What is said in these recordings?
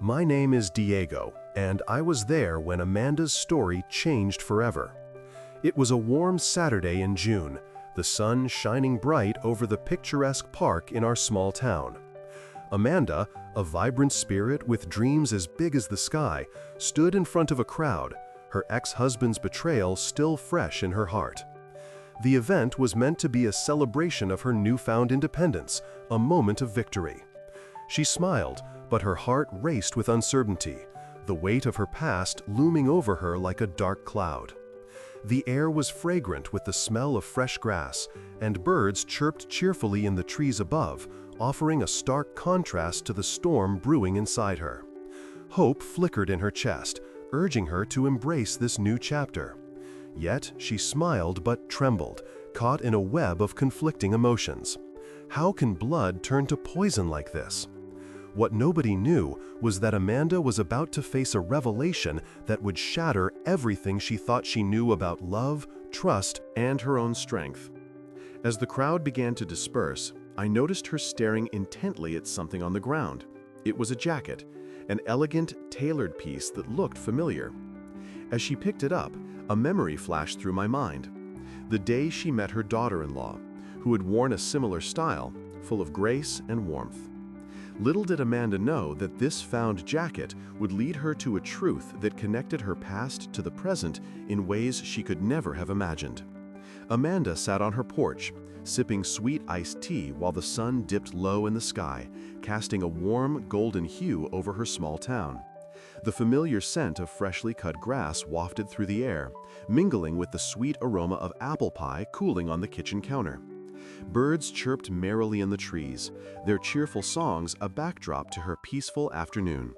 My name is Diego, and I was there when Amanda's story changed forever. It was a warm Saturday in June, the sun shining bright over the picturesque park in our small town. Amanda, a vibrant spirit with dreams as big as the sky, stood in front of a crowd, her ex-husband's betrayal still fresh in her heart. The event was meant to be a celebration of her newfound independence, a moment of victory. She smiled, but her heart raced with uncertainty, the weight of her past looming over her like a dark cloud. The air was fragrant with the smell of fresh grass, and birds chirped cheerfully in the trees above, offering a stark contrast to the storm brewing inside her. Hope flickered in her chest, urging her to embrace this new chapter. Yet she smiled but trembled, caught in a web of conflicting emotions. How can blood turn to poison like this? What nobody knew was that Amanda was about to face a revelation that would shatter everything she thought she knew about love, trust, and her own strength. As the crowd began to disperse, I noticed her staring intently at something on the ground. It was a jacket, an elegant, tailored piece that looked familiar. As she picked it up, a memory flashed through my mind. The day she met her daughter-in-law, who had worn a similar style, full of grace and warmth. Little did Amanda know that this found jacket would lead her to a truth that connected her past to the present in ways she could never have imagined. Amanda sat on her porch, sipping sweet iced tea while the sun dipped low in the sky, casting a warm, golden hue over her small town. The familiar scent of freshly cut grass wafted through the air, mingling with the sweet aroma of apple pie cooling on the kitchen counter. Birds chirped merrily in the trees, their cheerful songs a backdrop to her peaceful afternoon.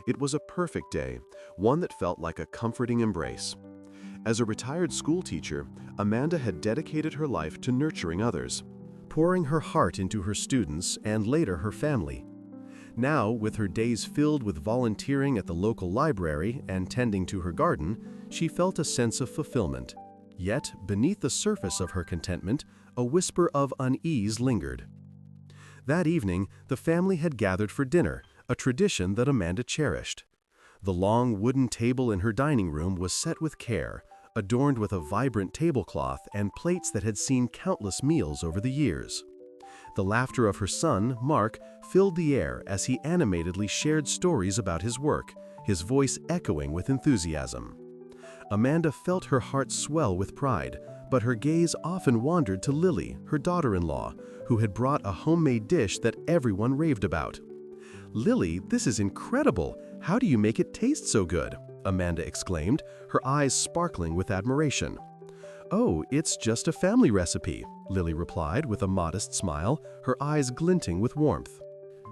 It was a perfect day, one that felt like a comforting embrace. As a retired school teacher, Amanda had dedicated her life to nurturing others, pouring her heart into her students and later her family. Now, with her days filled with volunteering at the local library and tending to her garden, she felt a sense of fulfillment. Yet, beneath the surface of her contentment, a whisper of unease lingered. That evening, the family had gathered for dinner, a tradition that Amanda cherished. The long wooden table in her dining room was set with care, adorned with a vibrant tablecloth and plates that had seen countless meals over the years. The laughter of her son, Mark, filled the air as he animatedly shared stories about his work, his voice echoing with enthusiasm. Amanda felt her heart swell with pride, but her gaze often wandered to Lily, her daughter-in-law, who had brought a homemade dish that everyone raved about. "Lily, this is incredible! How do you make it taste so good?" Amanda exclaimed, her eyes sparkling with admiration. "Oh, it's just a family recipe," Lily replied with a modest smile, her eyes glinting with warmth.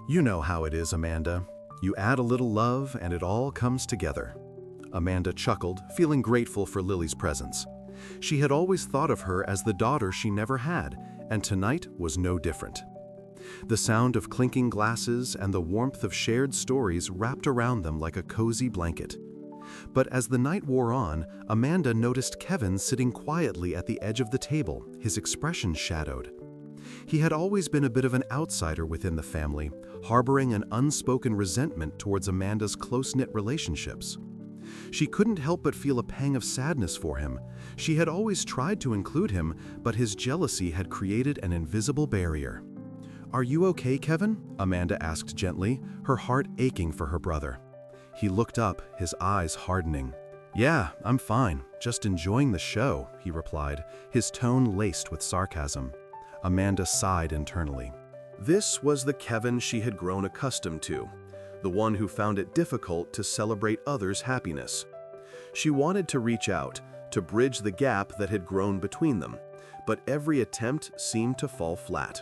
"You know how it is, Amanda. You add a little love and it all comes together." Amanda chuckled, feeling grateful for Lily's presence. She had always thought of her as the daughter she never had, and tonight was no different. The sound of clinking glasses and the warmth of shared stories wrapped around them like a cozy blanket. But as the night wore on, Amanda noticed Kevin sitting quietly at the edge of the table, his expression shadowed. He had always been a bit of an outsider within the family, harboring an unspoken resentment towards Amanda's close-knit relationships. She couldn't help but feel a pang of sadness for him. She had always tried to include him, but his jealousy had created an invisible barrier. "Are you okay, Kevin?" Amanda asked gently, her heart aching for her brother. He looked up, his eyes hardening. "Yeah, I'm fine, just enjoying the show," he replied, his tone laced with sarcasm. Amanda sighed internally. This was the Kevin she had grown accustomed to, the one who found it difficult to celebrate others' happiness. She wanted to reach out, to bridge the gap that had grown between them, but every attempt seemed to fall flat.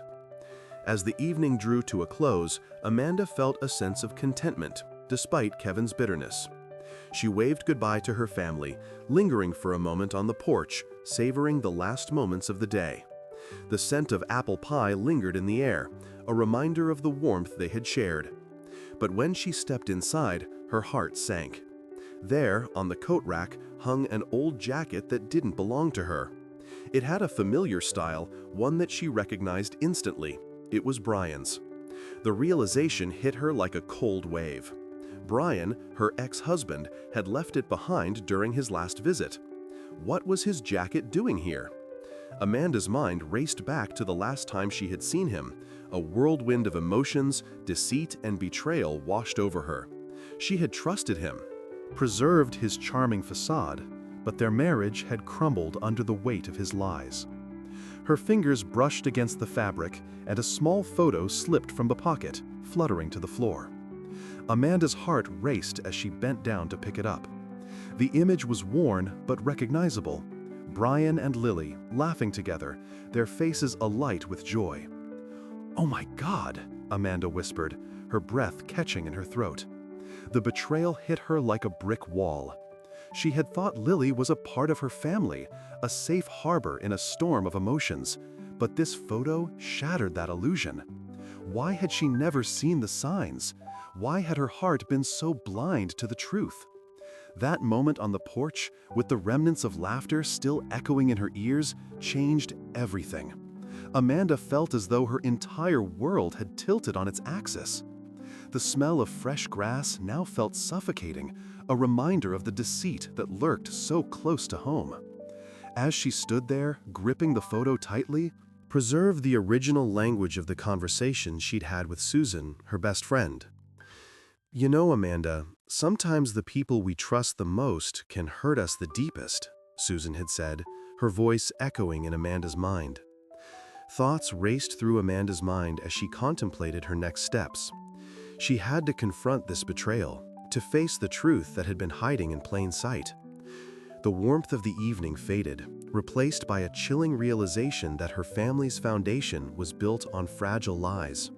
As the evening drew to a close, Amanda felt a sense of contentment, despite Kevin's bitterness. She waved goodbye to her family, lingering for a moment on the porch, savoring the last moments of the day. The scent of apple pie lingered in the air, a reminder of the warmth they had shared. But when she stepped inside, her heart sank. There, on the coat rack, hung an old jacket that didn't belong to her. It had a familiar style, one that she recognized instantly. It was Brian's. The realization hit her like a cold wave. Brian, her ex-husband, had left it behind during his last visit. What was his jacket doing here? Amanda's mind raced back to the last time she had seen him. A whirlwind of emotions, deceit, and betrayal washed over her. She had trusted him, preserved his charming facade, but their marriage had crumbled under the weight of his lies. Her fingers brushed against the fabric, and a small photo slipped from the pocket, fluttering to the floor. Amanda's heart raced as she bent down to pick it up. The image was worn but recognizable. Brian and Lily, laughing together, their faces alight with joy. "Oh my God," Amanda whispered, her breath catching in her throat. The betrayal hit her like a brick wall. She had thought Lily was a part of her family, a safe harbor in a storm of emotions, but this photo shattered that illusion. Why had she never seen the signs? Why had her heart been so blind to the truth? That moment on the porch, with the remnants of laughter still echoing in her ears, changed everything. Amanda felt as though her entire world had tilted on its axis. The smell of fresh grass now felt suffocating, a reminder of the deceit that lurked so close to home. As she stood there, gripping the photo tightly, preserved the original language of the conversation she'd had with Susan, her best friend. "You know, Amanda, sometimes the people we trust the most can hurt us the deepest," Susan had said, her voice echoing in Amanda's mind. Thoughts raced through Amanda's mind as she contemplated her next steps. She had to confront this betrayal, to face the truth that had been hiding in plain sight. The warmth of the evening faded, replaced by a chilling realization that her family's foundation was built on fragile lies.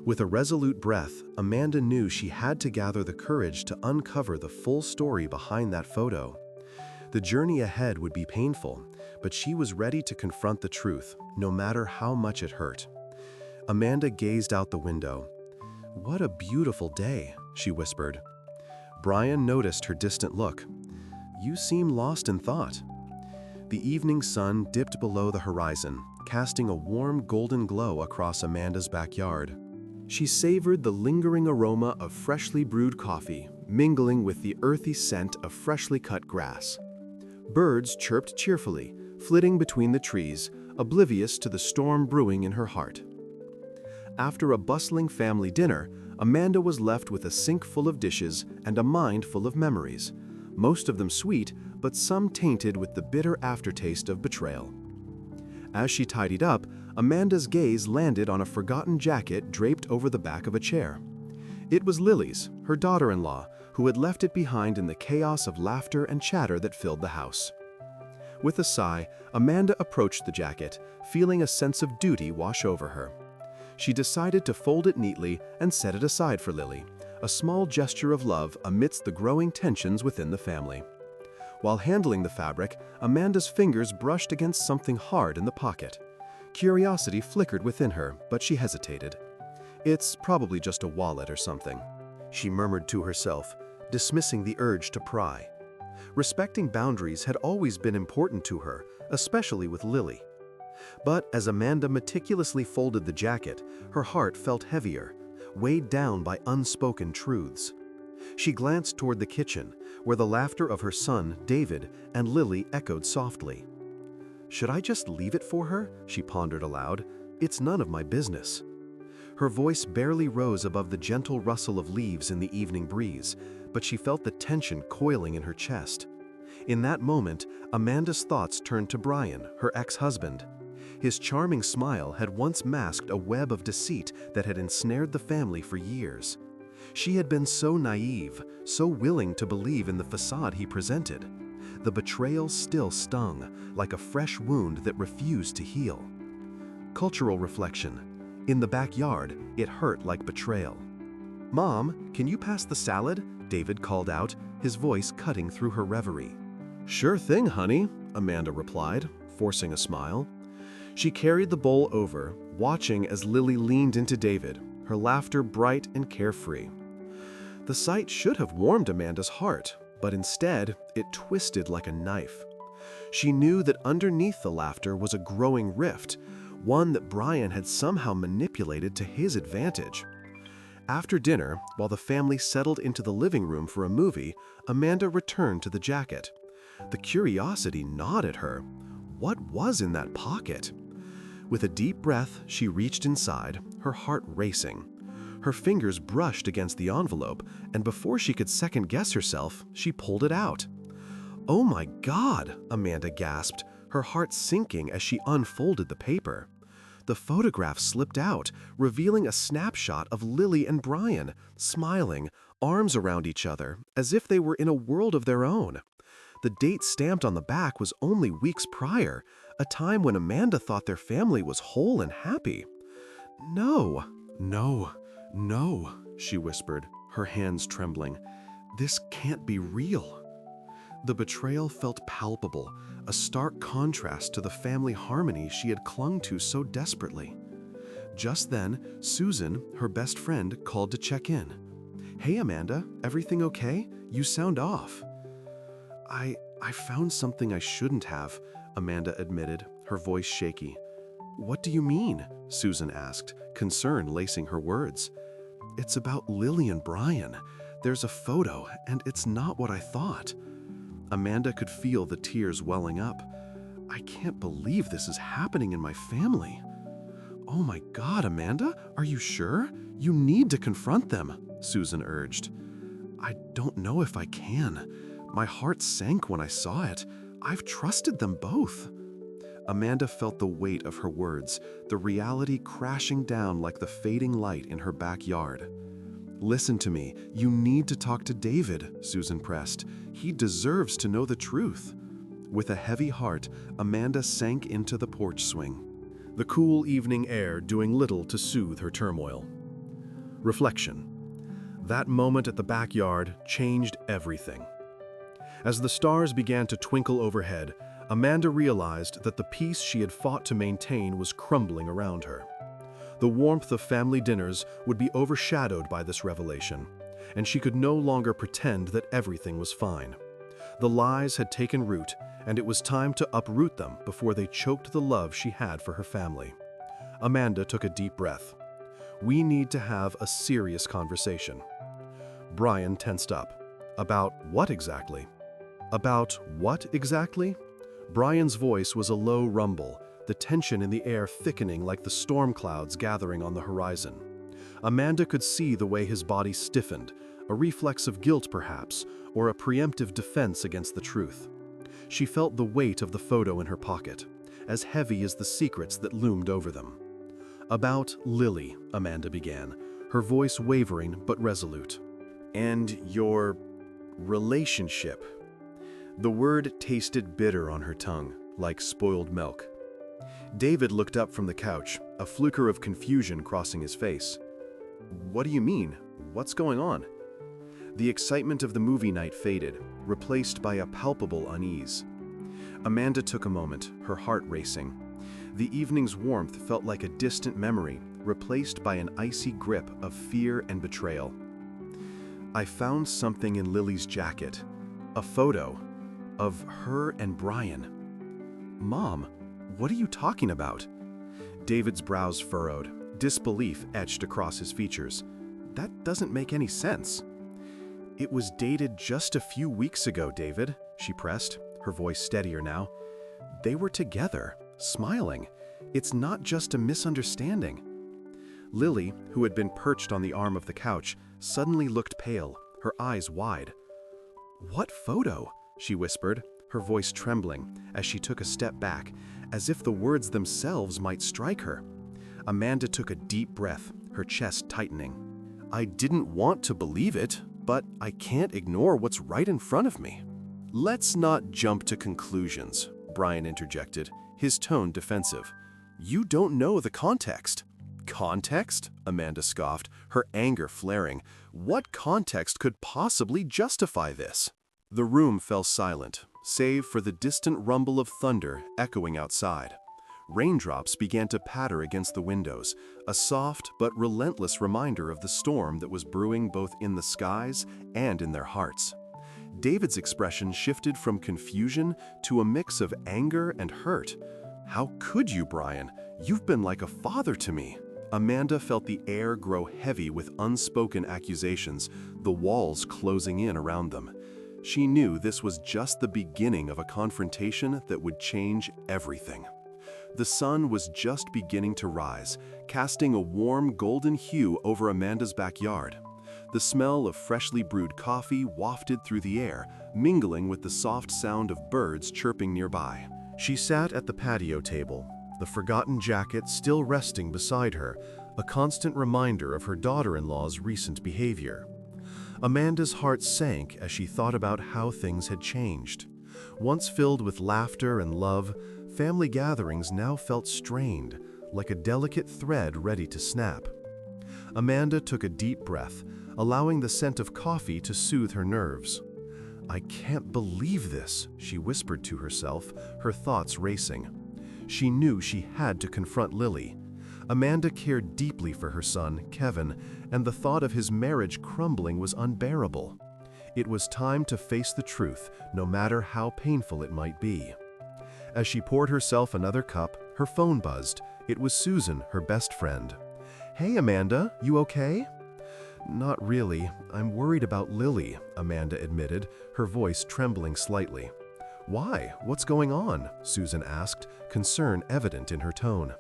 With a resolute breath, Amanda knew she had to gather the courage to uncover the full story behind that photo. The journey ahead would be painful, but she was ready to confront the truth, no matter how much it hurt. Amanda gazed out the window. "What a beautiful day," she whispered. Brian noticed her distant look. "You seem lost in thought." The evening sun dipped below the horizon, casting a warm golden glow across Amanda's backyard. She savored the lingering aroma of freshly brewed coffee, mingling with the earthy scent of freshly cut grass. Birds chirped cheerfully, flitting between the trees, oblivious to the storm brewing in her heart. After a bustling family dinner, Amanda was left with a sink full of dishes and a mind full of memories, most of them sweet, but some tainted with the bitter aftertaste of betrayal. As she tidied up, Amanda's gaze landed on a forgotten jacket draped over the back of a chair. It was Lily's, her daughter-in-law, who had left it behind in the chaos of laughter and chatter that filled the house. With a sigh, Amanda approached the jacket, feeling a sense of duty wash over her. She decided to fold it neatly and set it aside for Lily, a small gesture of love amidst the growing tensions within the family. While handling the fabric, Amanda's fingers brushed against something hard in the pocket. Curiosity flickered within her, but she hesitated. "It's probably just a wallet or something," she murmured to herself, dismissing the urge to pry. Respecting boundaries had always been important to her, especially with Lily. But as Amanda meticulously folded the jacket, her heart felt heavier, weighed down by unspoken truths. She glanced toward the kitchen, where the laughter of her son, David, and Lily echoed softly. "Should I just leave it for her?" she pondered aloud. "It's none of my business." Her voice barely rose above the gentle rustle of leaves in the evening breeze, but she felt the tension coiling in her chest. In that moment, Amanda's thoughts turned to Brian, her ex-husband. His charming smile had once masked a web of deceit that had ensnared the family for years. She had been so naive, so willing to believe in the facade he presented. The betrayal still stung, like a fresh wound that refused to heal. Cultural reflection. In the backyard, it hurt like betrayal. "Mom, can you pass the salad?" David called out, his voice cutting through her reverie. "Sure thing, honey," Amanda replied, forcing a smile. She carried the bowl over, watching as Lily leaned into David, her laughter bright and carefree. The sight should have warmed Amanda's heart, but instead, it twisted like a knife. She knew that underneath the laughter was a growing rift, one that Brian had somehow manipulated to his advantage. After dinner, while the family settled into the living room for a movie, Amanda returned to the jacket. The curiosity gnawed at her. What was in that pocket? With a deep breath, she reached inside, her heart racing. Her fingers brushed against the envelope, and before she could second-guess herself, she pulled it out. "Oh my God!" Amanda gasped, her heart sinking as she unfolded the paper. The photograph slipped out, revealing a snapshot of Lily and Brian, smiling, arms around each other, as if they were in a world of their own. The date stamped on the back was only weeks prior, a time when Amanda thought their family was whole and happy. "No, no, no," she whispered, her hands trembling. "This can't be real." The betrayal felt palpable, a stark contrast to the family harmony she had clung to so desperately. Just then, Susan, her best friend, called to check in. "Hey Amanda, everything okay? You sound off." I found something I shouldn't have," Amanda admitted, her voice shaky. "What do you mean?" Susan asked, concern lacing her words. "It's about Lily and Brian. There's a photo, and it's not what I thought." Amanda could feel the tears welling up. "I can't believe this is happening in my family." "Oh my God, Amanda, are you sure? You need to confront them," Susan urged. "I don't know if I can. My heart sank when I saw it. I've trusted them both." Amanda felt the weight of her words, the reality crashing down like the fading light in her backyard. "Listen to me. You need to talk to David," Susan pressed. "He deserves to know the truth." With a heavy heart, Amanda sank into the porch swing, the cool evening air doing little to soothe her turmoil. Reflection. That moment at the backyard changed everything. As the stars began to twinkle overhead, Amanda realized that the peace she had fought to maintain was crumbling around her. The warmth of family dinners would be overshadowed by this revelation, and she could no longer pretend that everything was fine. The lies had taken root, and it was time to uproot them before they choked the love she had for her family. Amanda took a deep breath. "We need to have a serious conversation." Brian tensed up. "About what exactly?" "About what exactly?" Brian's voice was a low rumble, the tension in the air thickening like the storm clouds gathering on the horizon. Amanda could see the way his body stiffened, a reflex of guilt perhaps, or a preemptive defense against the truth. She felt the weight of the photo in her pocket, as heavy as the secrets that loomed over them. "About Lily," Amanda began, her voice wavering but resolute. "And your relationship." The word tasted bitter on her tongue, like spoiled milk. David looked up from the couch, a flicker of confusion crossing his face. "What do you mean? What's going on?" The excitement of the movie night faded, replaced by a palpable unease. Amanda took a moment, her heart racing. The evening's warmth felt like a distant memory, replaced by an icy grip of fear and betrayal. "I found something in Lily's jacket, a photo of her and Brian." "Mom, what are you talking about?" David's brows furrowed, disbelief etched across his features. "That doesn't make any sense." "It was dated just a few weeks ago, David," she pressed, her voice steadier now. "They were together, smiling. It's not just a misunderstanding." Lily, who had been perched on the arm of the couch, suddenly looked pale, her eyes wide. "What photo?" she whispered, her voice trembling as she took a step back, as if the words themselves might strike her. Amanda took a deep breath, her chest tightening. "I didn't want to believe it, but I can't ignore what's right in front of me." "Let's not jump to conclusions," Brian interjected, his tone defensive. "You don't know the context." "Context?" Amanda scoffed, her anger flaring. "What context could possibly justify this?" The room fell silent, save for the distant rumble of thunder echoing outside. Raindrops began to patter against the windows, a soft but relentless reminder of the storm that was brewing both in the skies and in their hearts. David's expression shifted from confusion to a mix of anger and hurt. "How could you, Brian? You've been like a father to me." Amanda felt the air grow heavy with unspoken accusations, the walls closing in around them. She knew this was just the beginning of a confrontation that would change everything. The sun was just beginning to rise, casting a warm golden hue over Amanda's backyard. The smell of freshly brewed coffee wafted through the air, mingling with the soft sound of birds chirping nearby. She sat at the patio table, the forgotten jacket still resting beside her, a constant reminder of her daughter-in-law's recent behavior. Amanda's heart sank as she thought about how things had changed. Once filled with laughter and love, family gatherings now felt strained, like a delicate thread ready to snap. Amanda took a deep breath, allowing the scent of coffee to soothe her nerves. "I can't believe this," she whispered to herself, her thoughts racing. She knew she had to confront Lily. Amanda cared deeply for her son, Kevin, and the thought of his marriage crumbling was unbearable. It was time to face the truth, no matter how painful it might be. As she poured herself another cup, her phone buzzed. It was Susan, her best friend. "Hey, Amanda, you okay?" "Not really. I'm worried about Lily," Amanda admitted, her voice trembling slightly. "Why? What's going on?" Susan asked, concern evident in her tone.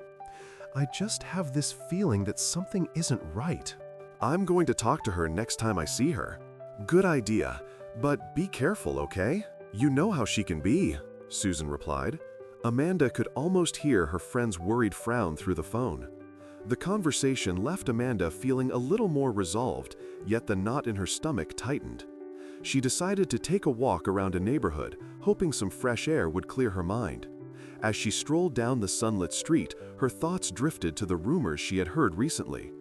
"I just have this feeling that something isn't right." "I'm going to talk to her next time I see her." "Good idea, but be careful, okay? You know how she can be," Susan replied. Amanda could almost hear her friend's worried frown through the phone. The conversation left Amanda feeling a little more resolved, yet the knot in her stomach tightened. She decided to take a walk around a neighborhood, hoping some fresh air would clear her mind. As she strolled down the sunlit street, her thoughts drifted to the rumors she had heard recently.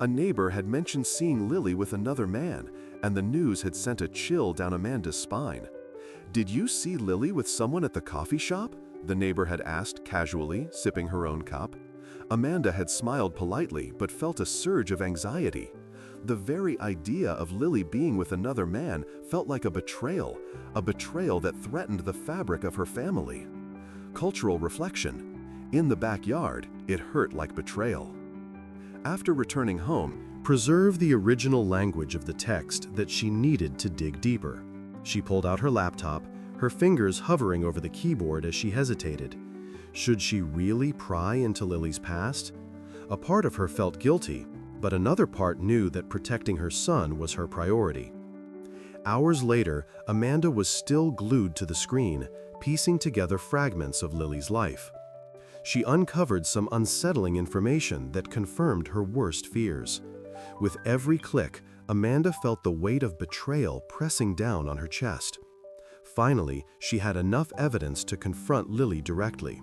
A neighbor had mentioned seeing Lily with another man, and the news had sent a chill down Amanda's spine. "Did you see Lily with someone at the coffee shop?" the neighbor had asked casually, sipping her own cup. Amanda had smiled politely, but felt a surge of anxiety. The very idea of Lily being with another man felt like a betrayal that threatened the fabric of her family. Cultural reflection. In the backyard, it hurt like betrayal. After returning home, preserve the original language of the text that she needed to dig deeper. She pulled out her laptop, her fingers hovering over the keyboard as she hesitated. Should she really pry into Lily's past? A part of her felt guilty, but another part knew that protecting her son was her priority. Hours later, Amanda was still glued to the screen, piecing together fragments of Lily's life. She uncovered some unsettling information that confirmed her worst fears. With every click, Amanda felt the weight of betrayal pressing down on her chest. Finally, she had enough evidence to confront Lily directly.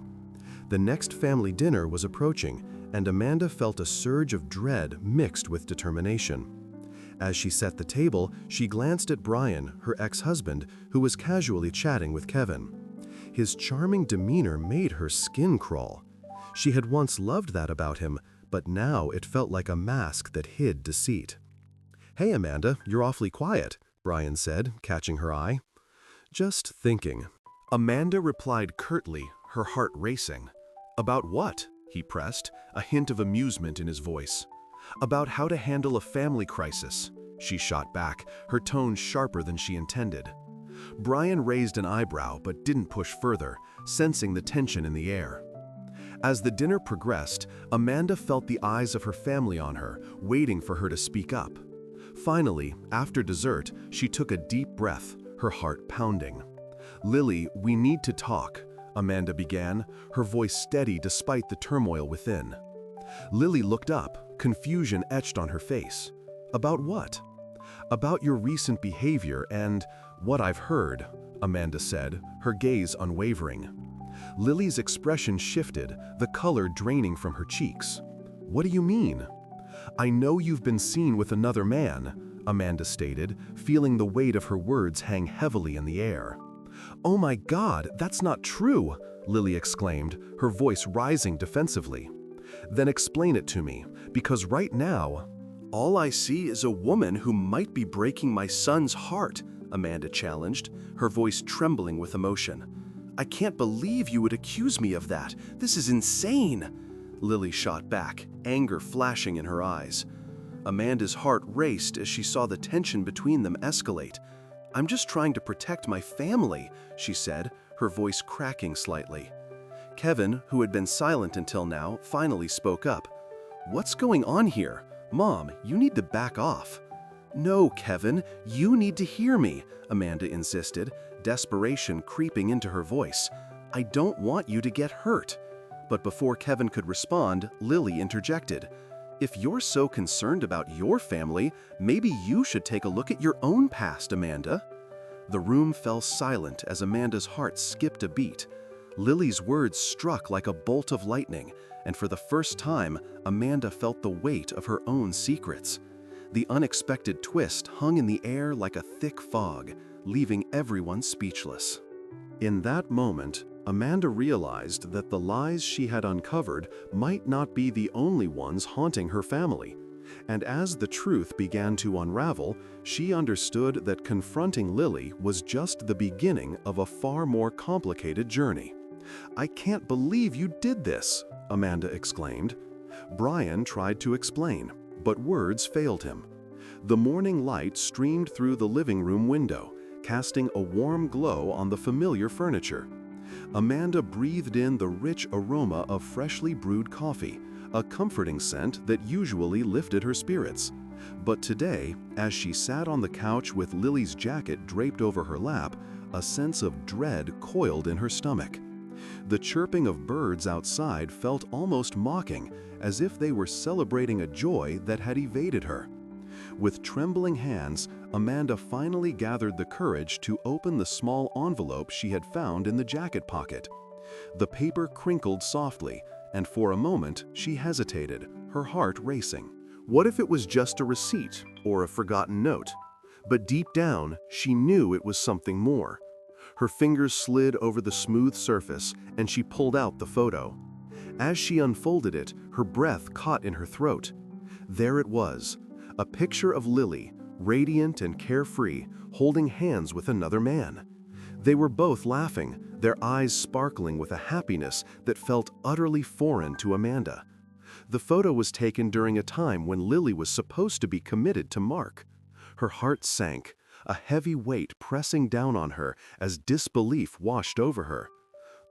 The next family dinner was approaching, and Amanda felt a surge of dread mixed with determination. As she set the table, she glanced at Brian, her ex-husband, who was casually chatting with Kevin. His charming demeanor made her skin crawl. She had once loved that about him, but now it felt like a mask that hid deceit. "Hey, Amanda, you're awfully quiet," Brian said, catching her eye. "Just thinking." Amanda replied curtly, her heart racing. "About what?" he pressed, a hint of amusement in his voice. "About how to handle a family crisis," she shot back, her tone sharper than she intended. Brian raised an eyebrow but didn't push further, sensing the tension in the air. As the dinner progressed, Amanda felt the eyes of her family on her, waiting for her to speak up. Finally, after dessert, she took a deep breath, her heart pounding. "Lily, we need to talk," Amanda began, her voice steady despite the turmoil within. Lily looked up, confusion etched on her face. "About what?" "About your recent behavior and what I've heard," Amanda said, her gaze unwavering. Lily's expression shifted, the color draining from her cheeks. "What do you mean?" "I know you've been seen with another man," Amanda stated, feeling the weight of her words hang heavily in the air. "Oh my God, that's not true!" Lily exclaimed, her voice rising defensively. "Then explain it to me, because right now—" "All I see is a woman who might be breaking my son's heart," Amanda challenged, her voice trembling with emotion. "I can't believe you would accuse me of that. This is insane." Lily shot back, anger flashing in her eyes. Amanda's heart raced as she saw the tension between them escalate. "I'm just trying to protect my family," she said, her voice cracking slightly. Kevin, who had been silent until now, finally spoke up. "What's going on here? Mom, you need to back off." "No, Kevin, you need to hear me," Amanda insisted, desperation creeping into her voice. "I don't want you to get hurt." But before Kevin could respond, Lily interjected. "If you're so concerned about your family, maybe you should take a look at your own past, Amanda." The room fell silent as Amanda's heart skipped a beat. Lily's words struck like a bolt of lightning, and for the first time, Amanda felt the weight of her own secrets. The unexpected twist hung in the air like a thick fog, leaving everyone speechless. In that moment, Amanda realized that the lies she had uncovered might not be the only ones haunting her family. And as the truth began to unravel, she understood that confronting Lily was just the beginning of a far more complicated journey. "I can't believe you did this," Amanda exclaimed. Brian tried to explain, but words failed him. The morning light streamed through the living room window, casting a warm glow on the familiar furniture. Amanda breathed in the rich aroma of freshly brewed coffee, a comforting scent that usually lifted her spirits. But today, as she sat on the couch with Lily's jacket draped over her lap, a sense of dread coiled in her stomach. The chirping of birds outside felt almost mocking, as if they were celebrating a joy that had evaded her. With trembling hands, Amanda finally gathered the courage to open the small envelope she had found in the jacket pocket. The paper crinkled softly, and for a moment she hesitated, her heart racing. What if it was just a receipt or a forgotten note? But deep down, she knew it was something more. Her fingers slid over the smooth surface, and she pulled out the photo. As she unfolded it, her breath caught in her throat. There it was, a picture of Lily, radiant and carefree, holding hands with another man. They were both laughing, their eyes sparkling with a happiness that felt utterly foreign to Amanda. The photo was taken during a time when Lily was supposed to be committed to Mark. Her heart sank, a heavy weight pressing down on her as disbelief washed over her.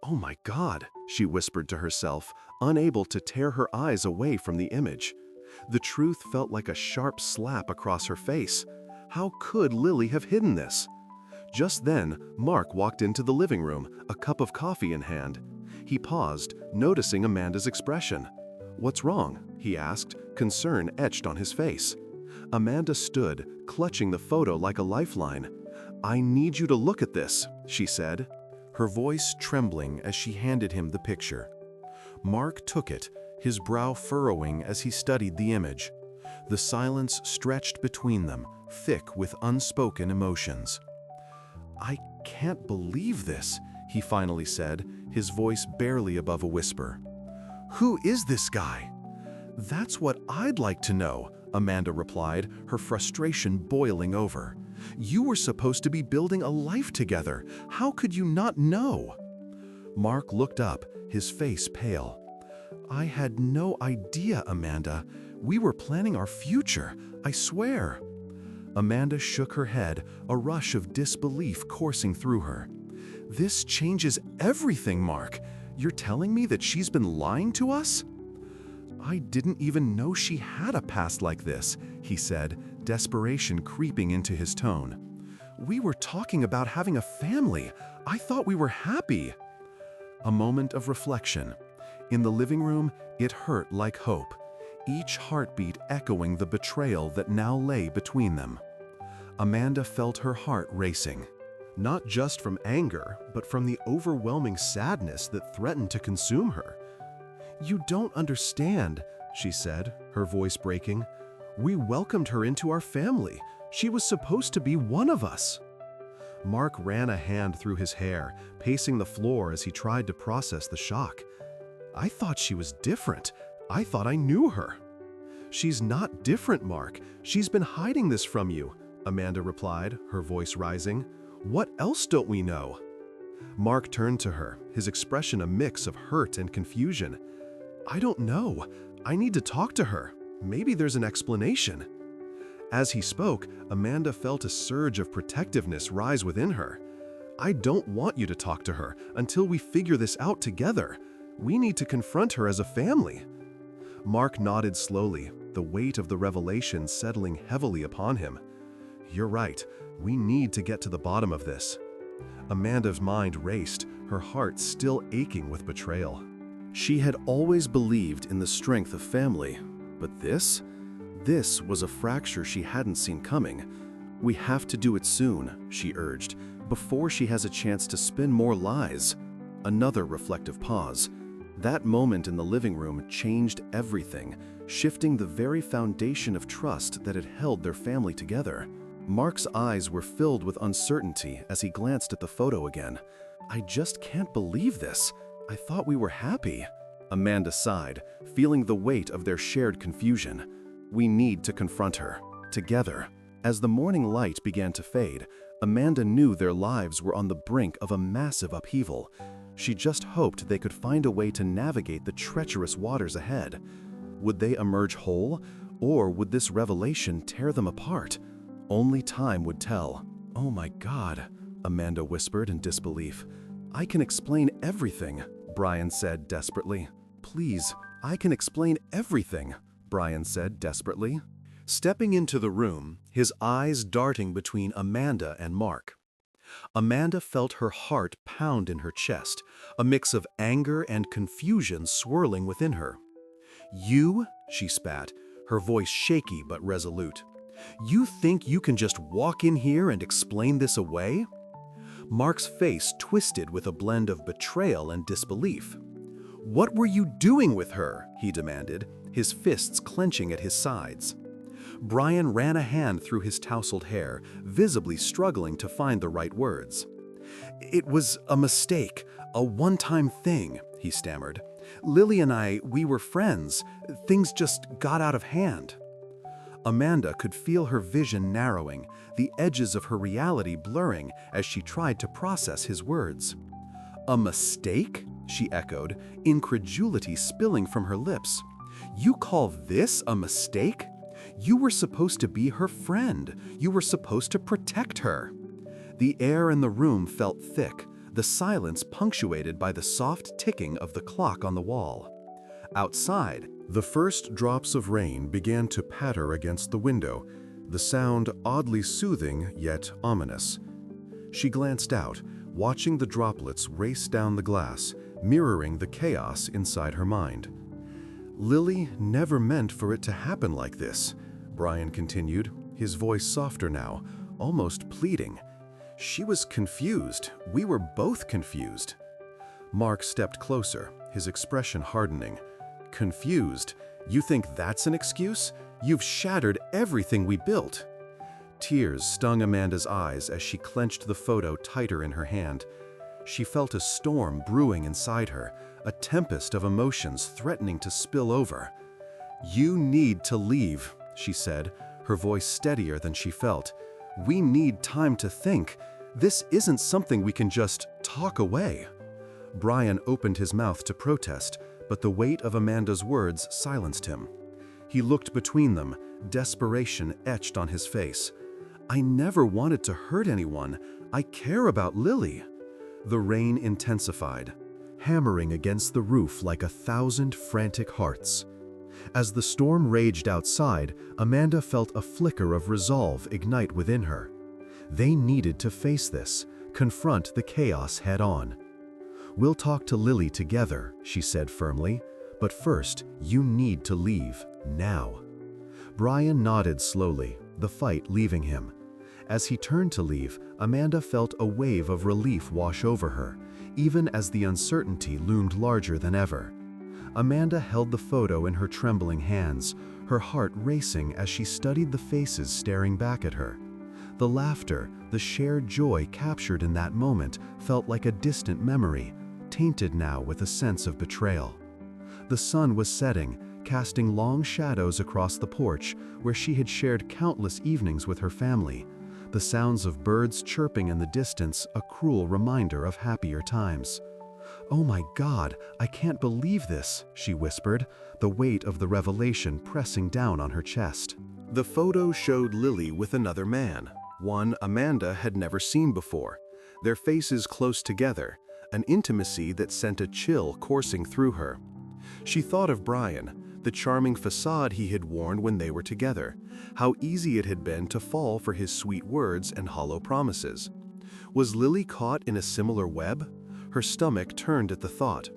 "Oh my God," she whispered to herself, unable to tear her eyes away from the image. The truth felt like a sharp slap across her face. How could Lily have hidden this? Just then, Mark walked into the living room, a cup of coffee in hand. He paused, noticing Amanda's expression. "What's wrong?" he asked, concern etched on his face. Amanda stood, clutching the photo like a lifeline. "I need you to look at this," she said, her voice trembling as she handed him the picture. Mark took it, his brow furrowing as he studied the image. The silence stretched between them, thick with unspoken emotions. "I can't believe this," he finally said, his voice barely above a whisper. "Who is this guy?" "That's what I'd like to know," Amanda replied, her frustration boiling over. "You were supposed to be building a life together. How could you not know?" Mark looked up, his face pale. "I had no idea, Amanda. We were planning our future, I swear." Amanda shook her head, a rush of disbelief coursing through her. "This changes everything, Mark. You're telling me that she's been lying to us?" "I didn't even know she had a past like this," he said, desperation creeping into his tone. "We were talking about having a family. I thought we were happy." A moment of reflection. In the living room, it hurt like hope, each heartbeat echoing the betrayal that now lay between them. Amanda felt her heart racing, not just from anger, but from the overwhelming sadness that threatened to consume her. "You don't understand," she said, her voice breaking. "We welcomed her into our family. She was supposed to be one of us." Mark ran a hand through his hair, pacing the floor as he tried to process the shock. "I thought she was different. I thought I knew her." "She's not different, Mark. She's been hiding this from you," Amanda replied, her voice rising. "What else don't we know?" Mark turned to her, his expression a mix of hurt and confusion. I don't know. I need to talk to her. Maybe there's an explanation." As he spoke, Amanda felt a surge of protectiveness rise within her. "I don't want you to talk to her until we figure this out together. We need to confront her as a family." Mark nodded slowly, the weight of the revelation settling heavily upon him. "You're right. We need to get to the bottom of this." Amanda's mind raced, her heart still aching with betrayal. She had always believed in the strength of family, but this was a fracture she hadn't seen coming. "We have to do it soon," she urged, "before she has a chance to spin more lies." Another reflective pause. That moment in the living room changed everything, shifting the very foundation of trust that had held their family together. Mark's eyes were filled with uncertainty as he glanced at the photo again. "I just can't believe this. I thought we were happy." Amanda sighed, feeling the weight of their shared confusion. "We need to confront her, together." As the morning light began to fade, Amanda knew their lives were on the brink of a massive upheaval. She just hoped they could find a way to navigate the treacherous waters ahead. Would they emerge whole, or would this revelation tear them apart? Only time would tell. "Oh my God," Amanda whispered in disbelief. "I can explain everything," Brian said desperately. "Please, I can explain everything," Brian said desperately. Stepping into the room, his eyes darting between Amanda and Mark. Amanda felt her heart pound in her chest, a mix of anger and confusion swirling within her. "You," she spat, her voice shaky but resolute. "You think you can just walk in here and explain this away?" Mark's face twisted with a blend of betrayal and disbelief. "What were you doing with her?" he demanded, his fists clenching at his sides. Brian ran a hand through his tousled hair, visibly struggling to find the right words. "It was a mistake, a one-time thing," he stammered. "Lily and I, we were friends. Things just got out of hand." Amanda could feel her vision narrowing, the edges of her reality blurring as she tried to process his words. "A mistake?" she echoed, incredulity spilling from her lips. "You call this a mistake? You were supposed to be her friend. You were supposed to protect her." The air in the room felt thick, the silence punctuated by the soft ticking of the clock on the wall. Outside, the first drops of rain began to patter against the window, the sound oddly soothing yet ominous. She glanced out, watching the droplets race down the glass, mirroring the chaos inside her mind. "Lily never meant for it to happen like this," Brian continued, his voice softer now, almost pleading. "She was confused. We were both confused." Mark stepped closer, his expression hardening. "Confused? You think that's an excuse? You've shattered everything we built." Tears stung Amanda's eyes as she clenched the photo tighter in her hand. She felt a storm brewing inside her, a tempest of emotions threatening to spill over. "You need to leave," she said, her voice steadier than she felt. "We need time to think. This isn't something we can just talk away." Brian opened his mouth to protest, but the weight of Amanda's words silenced him. He looked between them, desperation etched on his face. "I never wanted to hurt anyone. I care about Lily." The rain intensified, hammering against the roof like 1,000 frantic hearts. As the storm raged outside, Amanda felt a flicker of resolve ignite within her. They needed to face this, confront the chaos head-on. "We'll talk to Lily together," she said firmly, "but first, you need to leave, now." Brian nodded slowly, the fight leaving him. As he turned to leave, Amanda felt a wave of relief wash over her, even as the uncertainty loomed larger than ever. Amanda held the photo in her trembling hands, her heart racing as she studied the faces staring back at her. The laughter, the shared joy captured in that moment felt like a distant memory, tainted now with a sense of betrayal. The sun was setting, casting long shadows across the porch where she had shared countless evenings with her family, the sounds of birds chirping in the distance a cruel reminder of happier times. "Oh my God, I can't believe this," she whispered, the weight of the revelation pressing down on her chest. The photo showed Lily with another man, one Amanda had never seen before, their faces close together, an intimacy that sent a chill coursing through her. She thought of Brian, the charming facade he had worn when they were together, how easy it had been to fall for his sweet words and hollow promises. Was Lily caught in a similar web? Her stomach turned at the thought.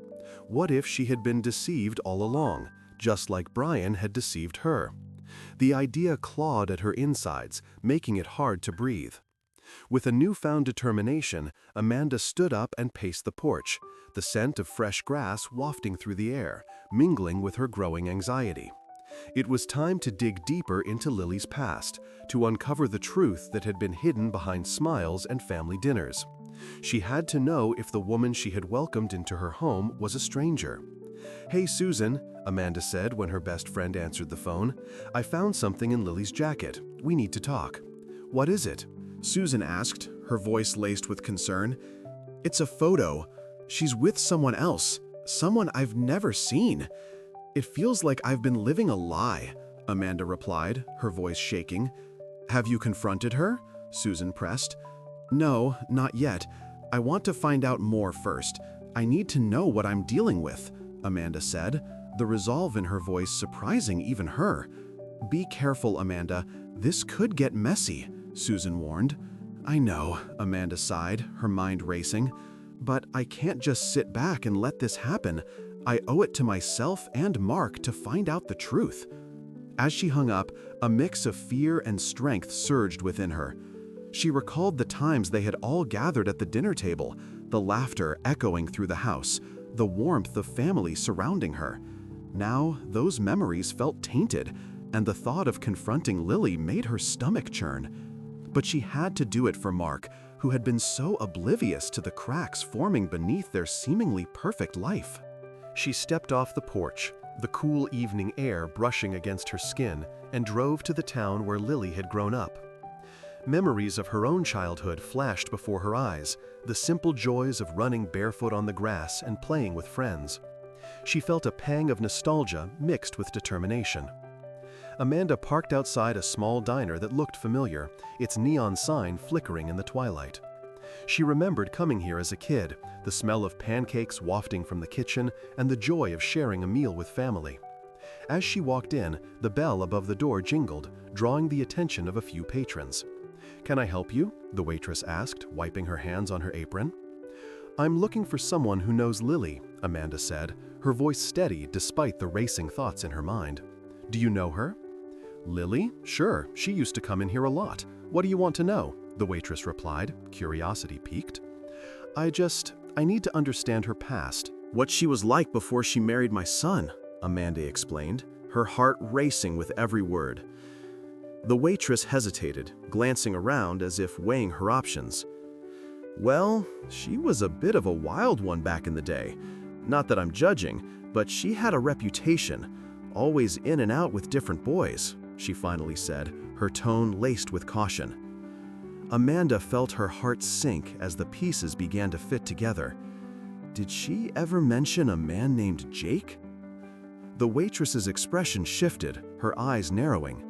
What if she had been deceived all along, just like Brian had deceived her? The idea clawed at her insides, making it hard to breathe. With a newfound determination, Amanda stood up and paced the porch, the scent of fresh grass wafting through the air, mingling with her growing anxiety. It was time to dig deeper into Lily's past, to uncover the truth that had been hidden behind smiles and family dinners. She had to know if the woman she had welcomed into her home was a stranger. "Hey, Susan," Amanda said when her best friend answered the phone. "I found something in Lily's jacket. We need to talk." "What is it?" Susan asked, her voice laced with concern. "It's a photo. She's with someone else, someone I've never seen. It feels like I've been living a lie," Amanda replied, her voice shaking. "Have you confronted her?" Susan pressed. "No, not yet. I want to find out more first. I need to know what I'm dealing with," Amanda said, the resolve in her voice surprising even her. "Be careful, Amanda. This could get messy," Susan warned. "I know," Amanda sighed, her mind racing. "But I can't just sit back and let this happen. I owe it to myself and Mark to find out the truth." As she hung up, a mix of fear and strength surged within her. She recalled the times they had all gathered at the dinner table, the laughter echoing through the house, the warmth of family surrounding her. Now, those memories felt tainted, and the thought of confronting Lily made her stomach churn. But she had to do it for Mark, who had been so oblivious to the cracks forming beneath their seemingly perfect life. She stepped off the porch, the cool evening air brushing against her skin, and drove to the town where Lily had grown up. Memories of her own childhood flashed before her eyes, the simple joys of running barefoot on the grass and playing with friends. She felt a pang of nostalgia mixed with determination. Amanda parked outside a small diner that looked familiar, its neon sign flickering in the twilight. She remembered coming here as a kid, the smell of pancakes wafting from the kitchen, and the joy of sharing a meal with family. As she walked in, the bell above the door jingled, drawing the attention of a few patrons. "Can I help you?" the waitress asked, wiping her hands on her apron. "I'm looking for someone who knows Lily," Amanda said, her voice steady despite the racing thoughts in her mind. "Do you know her?" "Lily? Sure, she used to come in here a lot. What do you want to know?" the waitress replied, curiosity piqued. I need to understand her past. What she was like before she married my son," Amanda explained, her heart racing with every word. The waitress hesitated, glancing around as if weighing her options. "Well, she was a bit of a wild one back in the day. Not that I'm judging, but she had a reputation, always in and out with different boys," she finally said, her tone laced with caution. Amanda felt her heart sink as the pieces began to fit together. Did she ever mention a man named Jake? The waitress's expression shifted, her eyes narrowing.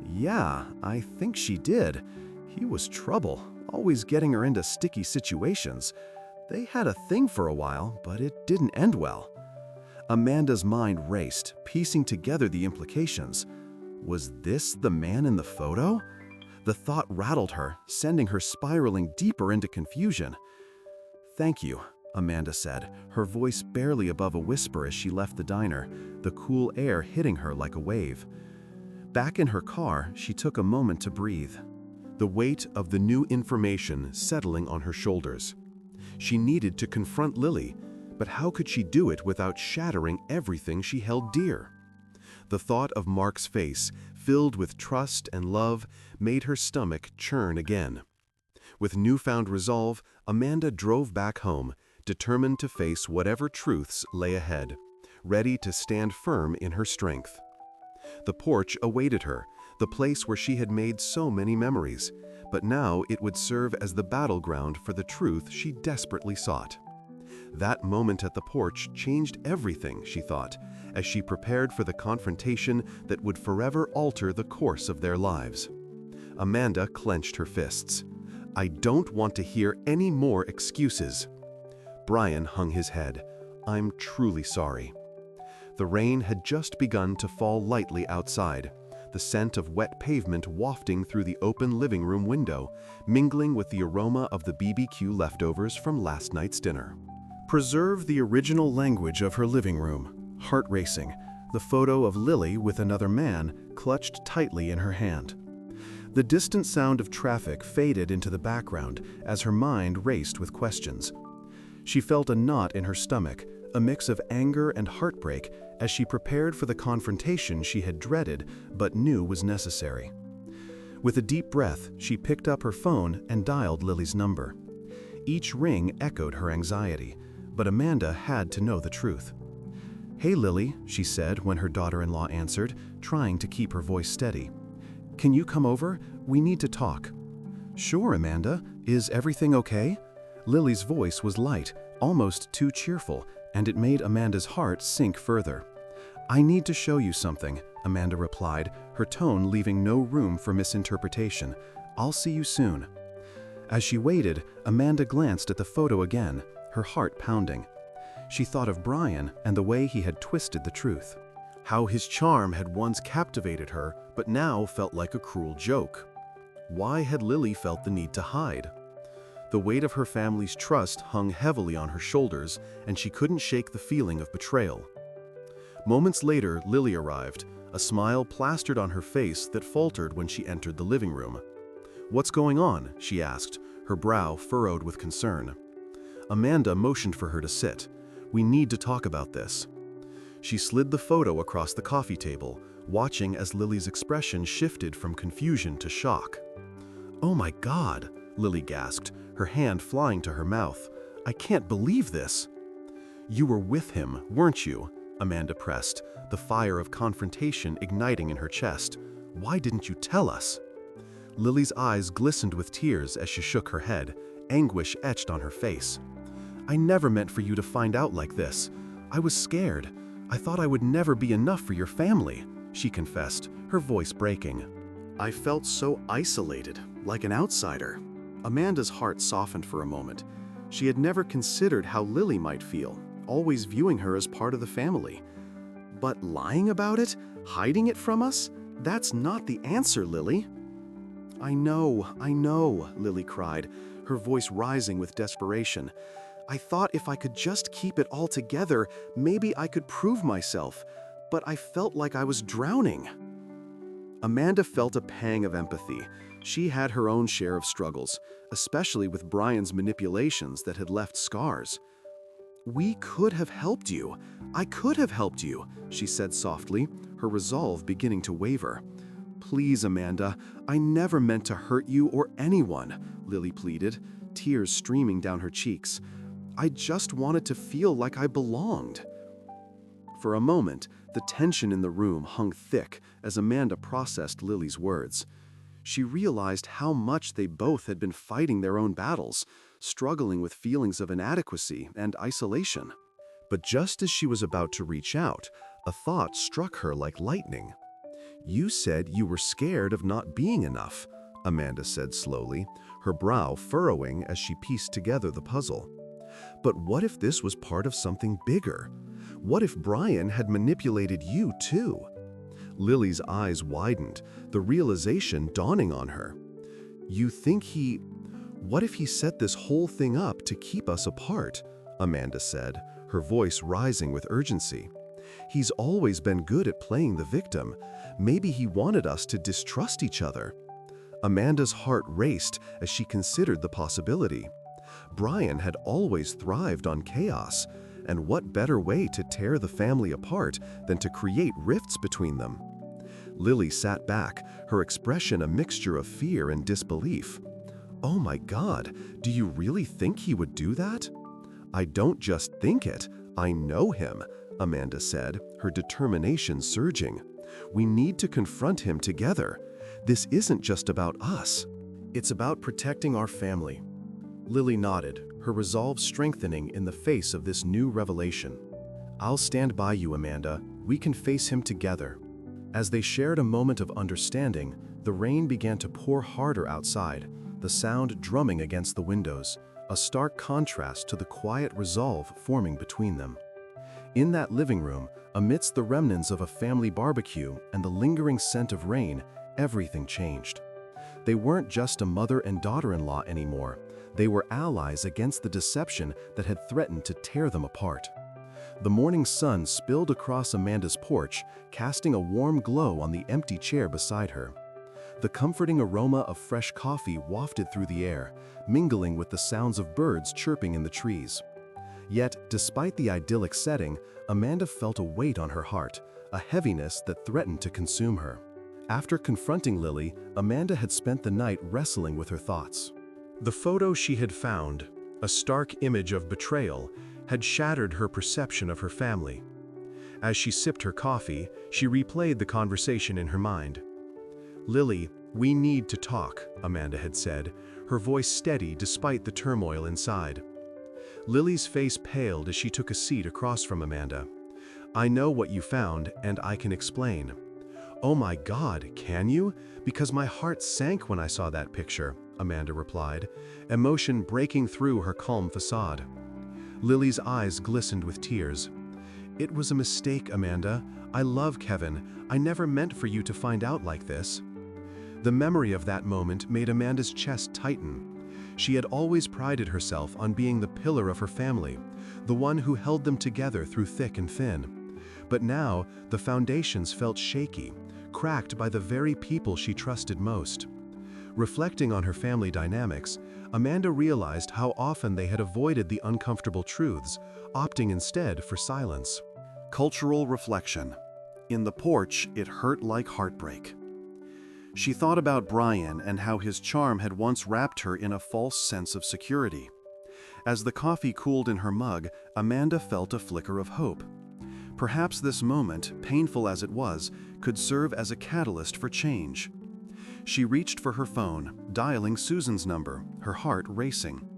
"Yeah, I think she did. He was trouble, always getting her into sticky situations. They had a thing for a while, but it didn't end well." Amanda's mind raced, piecing together the implications. Was this the man in the photo? The thought rattled her, sending her spiraling deeper into confusion. "Thank you," Amanda said, her voice barely above a whisper as she left the diner, the cool air hitting her like a wave. Back in her car, she took a moment to breathe, the weight of the new information settling on her shoulders. She needed to confront Lily, but how could she do it without shattering everything she held dear? The thought of Mark's face, filled with trust and love, made her stomach churn again. With newfound resolve, Amanda drove back home, determined to face whatever truths lay ahead, ready to stand firm in her strength. The porch awaited her, the place where she had made so many memories, but now it would serve as the battleground for the truth she desperately sought. That moment at the porch changed everything, she thought, as she prepared for the confrontation that would forever alter the course of their lives. Amanda clenched her fists. "I don't want to hear any more excuses." Brian hung his head. "I'm truly sorry." The rain had just begun to fall lightly outside, the scent of wet pavement wafting through the open living room window, mingling with the aroma of the BBQ leftovers from last night's dinner. Preserve the original language of her living room, heart racing, the photo of Lily with another man clutched tightly in her hand. The distant sound of traffic faded into the background as her mind raced with questions. She felt a knot in her stomach, a mix of anger and heartbreak as she prepared for the confrontation she had dreaded but knew was necessary. With a deep breath, she picked up her phone and dialed Lily's number. Each ring echoed her anxiety, but Amanda had to know the truth. "Hey Lily," she said when her daughter-in-law answered, trying to keep her voice steady. "Can you come over? We need to talk." "Sure, Amanda. Is everything okay?" Lily's voice was light, almost too cheerful, and it made Amanda's heart sink further. "I need to show you something," Amanda replied, her tone leaving no room for misinterpretation. "I'll see you soon." As she waited, Amanda glanced at the photo again, her heart pounding. She thought of Brian and the way he had twisted the truth. How his charm had once captivated her, but now felt like a cruel joke. Why had Lily felt the need to hide? The weight of her family's trust hung heavily on her shoulders, and she couldn't shake the feeling of betrayal. Moments later, Lily arrived, a smile plastered on her face that faltered when she entered the living room. "What's going on?" she asked, her brow furrowed with concern. Amanda motioned for her to sit. "We need to talk about this." She slid the photo across the coffee table, watching as Lily's expression shifted from confusion to shock. "Oh my God," Lily gasped, her hand flying to her mouth. "I can't believe this." "You were with him, weren't you?" Amanda pressed, the fire of confrontation igniting in her chest. "Why didn't you tell us?" Lily's eyes glistened with tears as she shook her head, anguish etched on her face. "I never meant for you to find out like this. I was scared. I thought I would never be enough for your family," she confessed, her voice breaking. "I felt so isolated, like an outsider." Amanda's heart softened for a moment. She had never considered how Lily might feel, always viewing her as part of the family. But lying about it, hiding it from us, that's not the answer, Lily. I know, Lily cried, her voice rising with desperation. "I thought if I could just keep it all together, maybe I could prove myself, but I felt like I was drowning." Amanda felt a pang of empathy. She had her own share of struggles, especially with Brian's manipulations that had left scars. "We could have helped you. I could have helped you," she said softly, her resolve beginning to waver. "Please, Amanda, I never meant to hurt you or anyone," Lily pleaded, tears streaming down her cheeks. "I just wanted to feel like I belonged." For a moment, the tension in the room hung thick as Amanda processed Lily's words. She realized how much they both had been fighting their own battles, struggling with feelings of inadequacy and isolation. But just as she was about to reach out, a thought struck her like lightning. "You said you were scared of not being enough," Amanda said slowly, her brow furrowing as she pieced together the puzzle. "But what if this was part of something bigger? What if Brian had manipulated you too?" Lily's eyes widened, the realization dawning on her. "You think what if he set this whole thing up to keep us apart?" Amanda said, her voice rising with urgency. "He's always been good at playing the victim. Maybe he wanted us to distrust each other." Amanda's heart raced as she considered the possibility. Brian had always thrived on chaos, and what better way to tear the family apart than to create rifts between them? Lily sat back, her expression a mixture of fear and disbelief. "Oh my God, do you really think he would do that?" "I don't just think it, I know him," Amanda said, her determination surging. "We need to confront him together. This isn't just about us. It's about protecting our family." Lily nodded, her resolve strengthening in the face of this new revelation. "I'll stand by you, Amanda. We can face him together." As they shared a moment of understanding, the rain began to pour harder outside, the sound drumming against the windows, a stark contrast to the quiet resolve forming between them. In that living room, amidst the remnants of a family barbecue and the lingering scent of rain, everything changed. They weren't just a mother and daughter-in-law anymore. They were allies against the deception that had threatened to tear them apart. The morning sun spilled across Amanda's porch, casting a warm glow on the empty chair beside her. The comforting aroma of fresh coffee wafted through the air, mingling with the sounds of birds chirping in the trees. Yet, despite the idyllic setting, Amanda felt a weight on her heart, a heaviness that threatened to consume her. After confronting Lily, Amanda had spent the night wrestling with her thoughts. The photo she had found, a stark image of betrayal, had shattered her perception of her family. As she sipped her coffee, she replayed the conversation in her mind. "Lily, we need to talk," Amanda had said, her voice steady despite the turmoil inside. Lily's face paled as she took a seat across from Amanda. "I know what you found, and I can explain." "Oh my God, can you? Because my heart sank when I saw that picture," Amanda replied, emotion breaking through her calm facade. Lily's eyes glistened with tears. "It was a mistake, Amanda. I love Kevin. I never meant for you to find out like this." The memory of that moment made Amanda's chest tighten. She had always prided herself on being the pillar of her family, the one who held them together through thick and thin. But now, the foundations felt shaky, cracked by the very people she trusted most. Reflecting on her family dynamics, Amanda realized how often they had avoided the uncomfortable truths, opting instead for silence. Cultural reflection. In the porch, it hurt like heartbreak. She thought about Brian and how his charm had once wrapped her in a false sense of security. As the coffee cooled in her mug, Amanda felt a flicker of hope. Perhaps this moment, painful as it was, could serve as a catalyst for change. She reached for her phone, dialing Susan's number, her heart racing.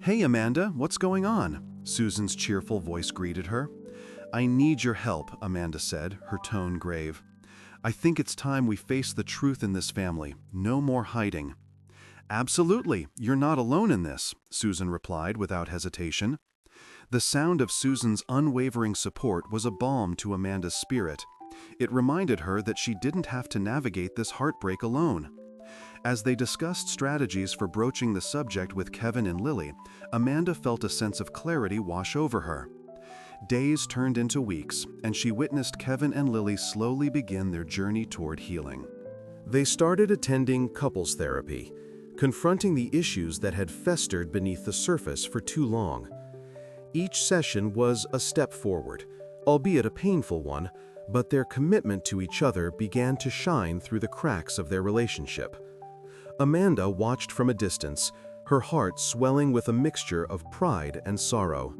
"Hey Amanda, what's going on?" Susan's cheerful voice greeted her. "I need your help," Amanda said, her tone grave. "I think it's time we face the truth in this family. No more hiding." "Absolutely, you're not alone in this," Susan replied without hesitation. The sound of Susan's unwavering support was a balm to Amanda's spirit. It reminded her that she didn't have to navigate this heartbreak alone. As they discussed strategies for broaching the subject with Kevin and Lily, Amanda felt a sense of clarity wash over her. Days turned into weeks, and she witnessed Kevin and Lily slowly begin their journey toward healing. They started attending couples therapy, confronting the issues that had festered beneath the surface for too long. Each session was a step forward, albeit a painful one, but their commitment to each other began to shine through the cracks of their relationship. Amanda watched from a distance, her heart swelling with a mixture of pride and sorrow.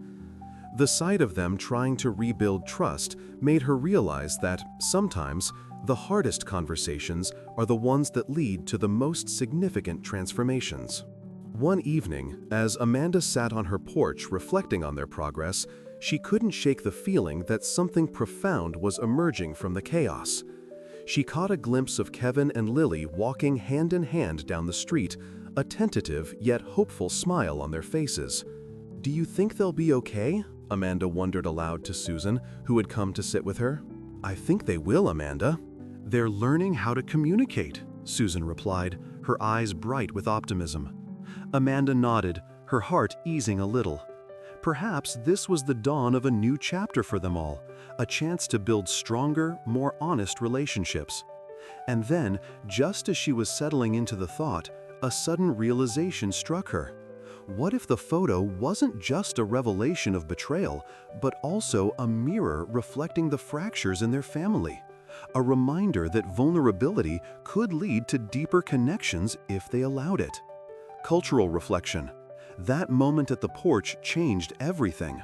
The sight of them trying to rebuild trust made her realize that, sometimes, the hardest conversations are the ones that lead to the most significant transformations. One evening, as Amanda sat on her porch reflecting on their progress, she couldn't shake the feeling that something profound was emerging from the chaos. She caught a glimpse of Kevin and Lily walking hand in hand down the street, a tentative yet hopeful smile on their faces. "Do you think they'll be okay?" Amanda wondered aloud to Susan, who had come to sit with her. "I think they will, Amanda." "They're learning how to communicate," Susan replied, her eyes bright with optimism. Amanda nodded, her heart easing a little. Perhaps this was the dawn of a new chapter for them all, a chance to build stronger, more honest relationships. And then, just as she was settling into the thought, a sudden realization struck her. What if the photo wasn't just a revelation of betrayal, but also a mirror reflecting the fractures in their family? A reminder that vulnerability could lead to deeper connections if they allowed it. Cultural reflection. That moment at the porch changed everything.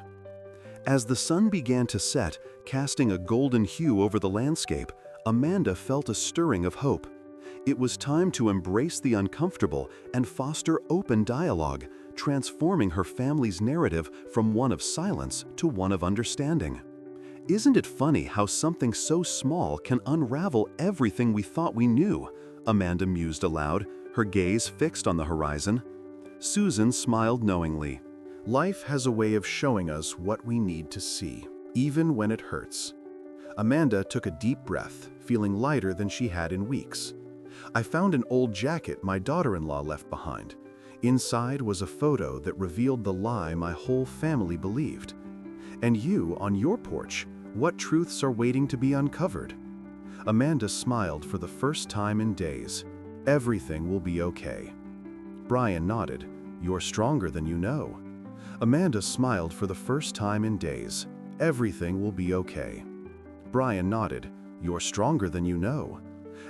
As the sun began to set, casting a golden hue over the landscape, Amanda felt a stirring of hope. It was time to embrace the uncomfortable and foster open dialogue, transforming her family's narrative from one of silence to one of understanding. Isn't it funny how something so small can unravel everything we thought we knew? Amanda mused aloud, her gaze fixed on the horizon. Susan smiled knowingly. Life has a way of showing us what we need to see, even when it hurts. Amanda took a deep breath, feeling lighter than she had in weeks. I found an old jacket my daughter-in-law left behind. Inside was a photo that revealed the lie my whole family believed. And you, on your porch, what truths are waiting to be uncovered? Amanda smiled for the first time in days. Everything will be okay. Brian nodded. You're stronger than you know. Amanda smiled for the first time in days. Everything will be okay. Brian nodded. You're stronger than you know.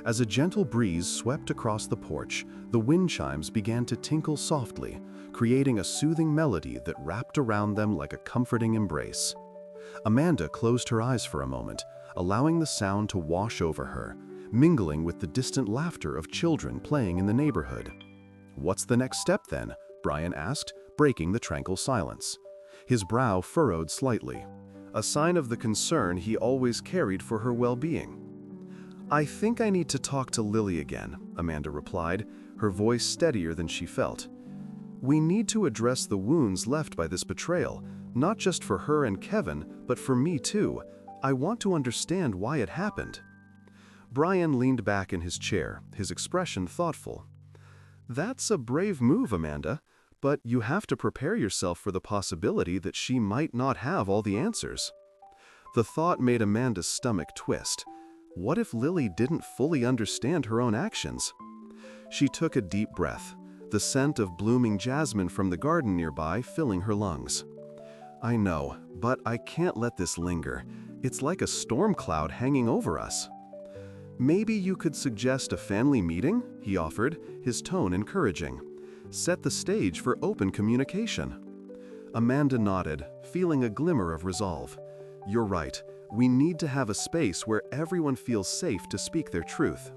As a gentle breeze swept across the porch, the wind chimes began to tinkle softly, creating a soothing melody that wrapped around them like a comforting embrace. Amanda closed her eyes for a moment, allowing the sound to wash over her, mingling with the distant laughter of children playing in the neighborhood. What's the next step then? Brian asked, breaking the tranquil silence. His brow furrowed slightly, a sign of the concern he always carried for her well-being. I think I need to talk to Lily again, Amanda replied, her voice steadier than she felt. We need to address the wounds left by this betrayal, not just for her and Kevin, but for me too. I want to understand why it happened. Brian leaned back in his chair, his expression thoughtful. That's a brave move, Amanda, but you have to prepare yourself for the possibility that she might not have all the answers. The thought made Amanda's stomach twist. What if Lily didn't fully understand her own actions? She took a deep breath, the scent of blooming jasmine from the garden nearby filling her lungs. I know, but I can't let this linger. It's like a storm cloud hanging over us. Maybe you could suggest a family meeting, he offered, his tone encouraging. Set the stage for open communication. Amanda nodded, feeling a glimmer of resolve. You're right. We need to have a space where everyone feels safe to speak their truth.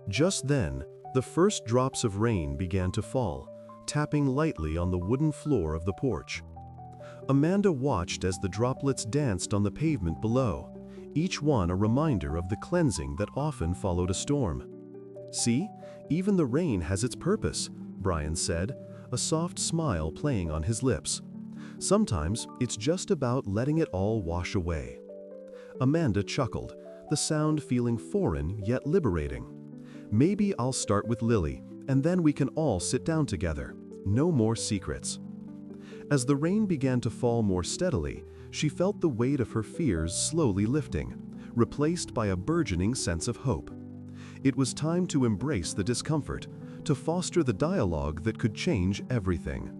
Just then, the first drops of rain began to fall, tapping lightly on the wooden floor of the porch. Amanda watched as the droplets danced on the pavement below, each one a reminder of the cleansing that often followed a storm. See, even the rain has its purpose, Brian said, a soft smile playing on his lips. Sometimes it's just about letting it all wash away. Amanda chuckled, the sound feeling foreign yet liberating. Maybe I'll start with Lily, and then we can all sit down together. No more secrets. As the rain began to fall more steadily, she felt the weight of her fears slowly lifting, replaced by a burgeoning sense of hope. It was time to embrace the discomfort, to foster the dialogue that could change everything.